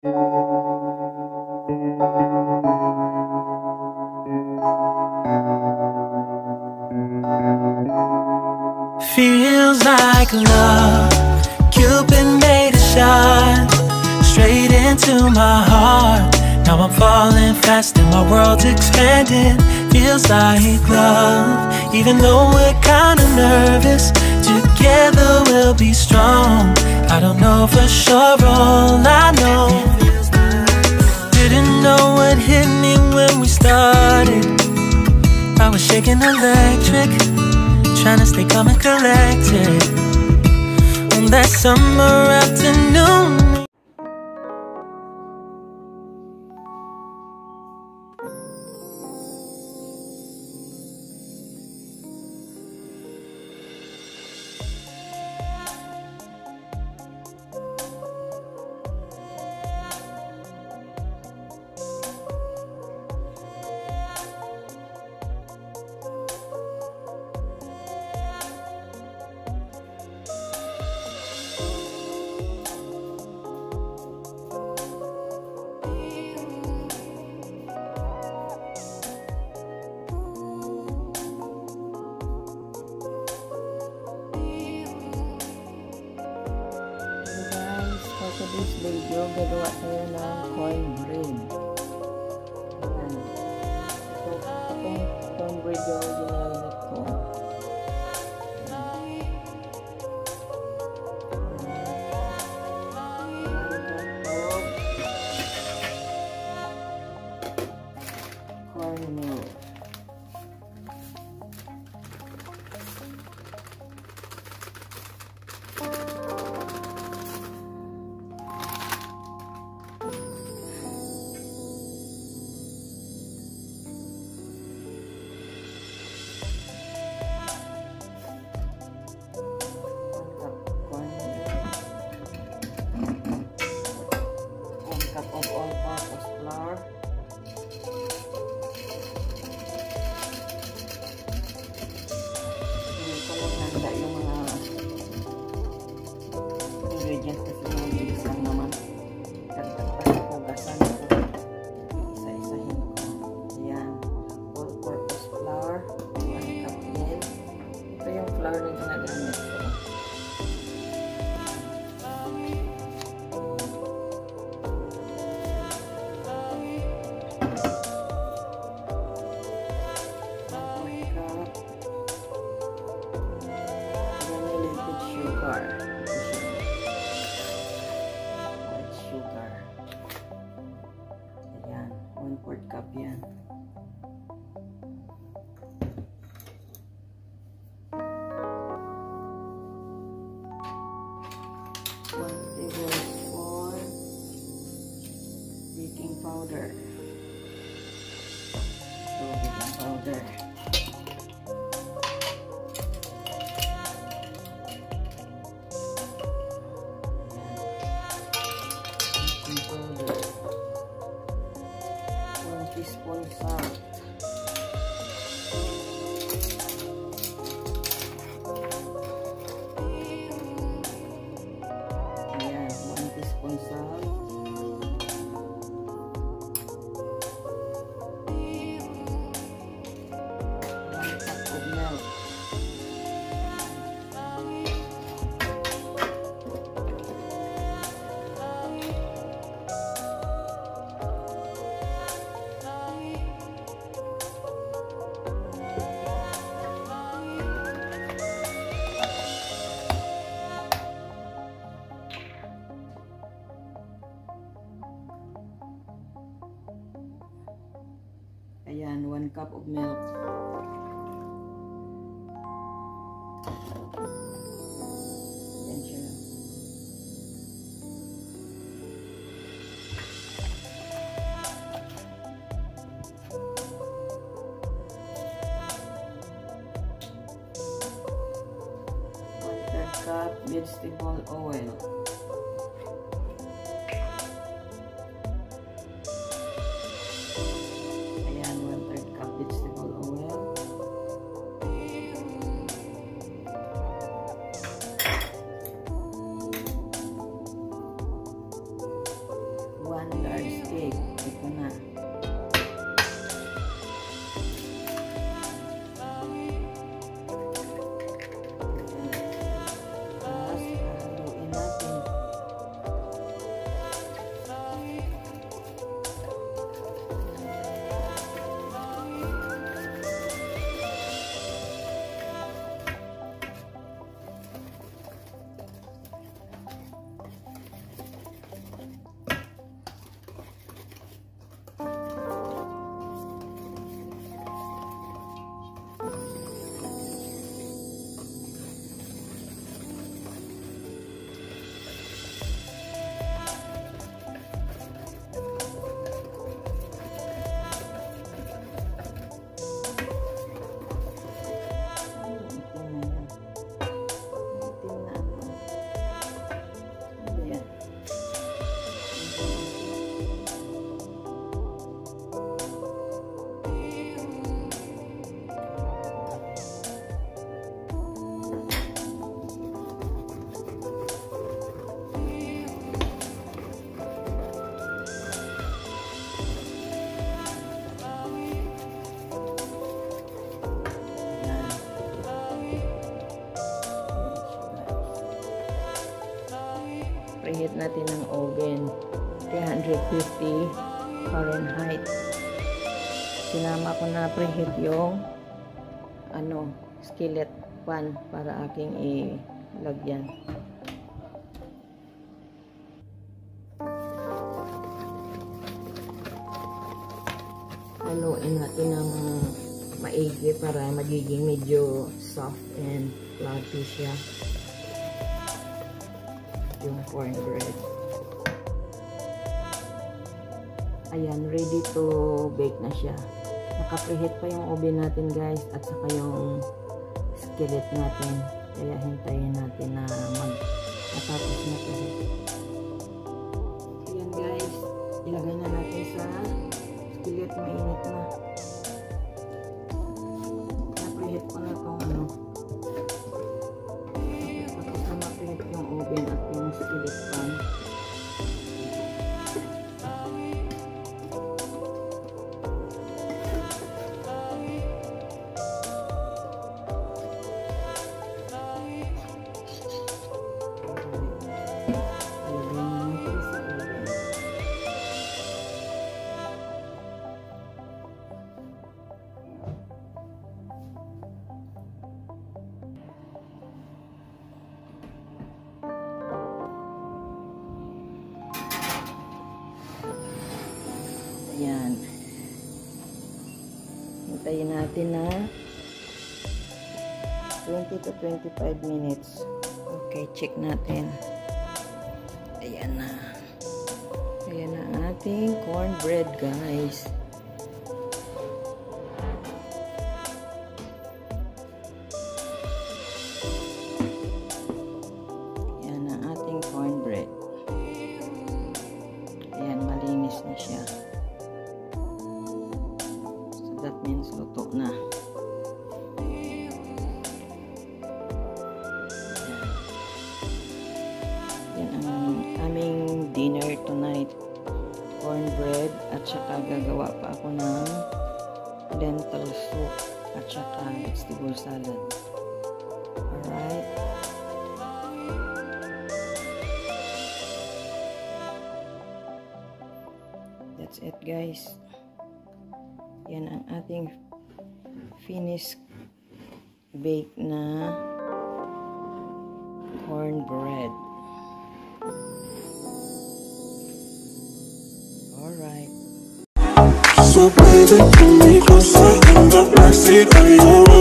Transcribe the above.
Feels like love, Cupid made a shot straight into my heart. Now I'm falling fast and my world's expanding. Feels like love, even though we're kinda nervous. Together we'll be strong. I don't know for sure, all I know. Didn't know what hit me when we started. I was shaking electric, trying to stay calm and collected on that summer afternoon. Sa this video, gagawa tayo ng cornbread. Ayan. So, itong cornbread yung ginagawa ko. Cornmeal. Of all-purpose flour, hindi ko lang handa yung mga ingredients kasi mga bilis lang naman. Dagdag pa yung pugasan ko, isa-isahin ko. Ayan, all-purpose flour, 1 cup din. Ito yung flour na ginagamit ko. White sugar. Ayan, 1/4 cup yan. One tablespoon baking powder. So, baking powder. Teaspoon salt. Ayan, 1 teaspoon salt. 1 cup of milk. Ayan, 1 cup of milk. Ayan siya. Cup vegetable oil. Ayan, 1/3 cup vegetable oil. ko na. Preheat natin ang oven 350 Fahrenheit. Sinama ko na preheat yung skillet pan para aking ilagyan. Haluin natin ng maigi para magiging medyo soft and fluffy siya yung cornbread. Ayan, ready to bake na siya. Naka-preheat pa yung oven natin guys at saka yung skillet natin. Kaya hintayin natin na matapos na preheat. Ayan guys, ilagay na natin sa skillet, mainit na. Na-preheat ko na itong tapos na ma-preheat yung oven at yung skillet pan. Ayan. Hintayin natin na 20 to 25 minutes. Okay, check natin. Ayan na. Ayan na ang ating cornbread, guys. Ayan na ating cornbread. Ayan, malinis na siya. That means luto na. Yan ang aming dinner tonight. Cornbread at saka gagawa pa ako ng lentil soup at saka vegetable salad. Alright. That's it guys. Yan ang ating finished bake na cornbread. Alright. So baby, can we go in the backseat of your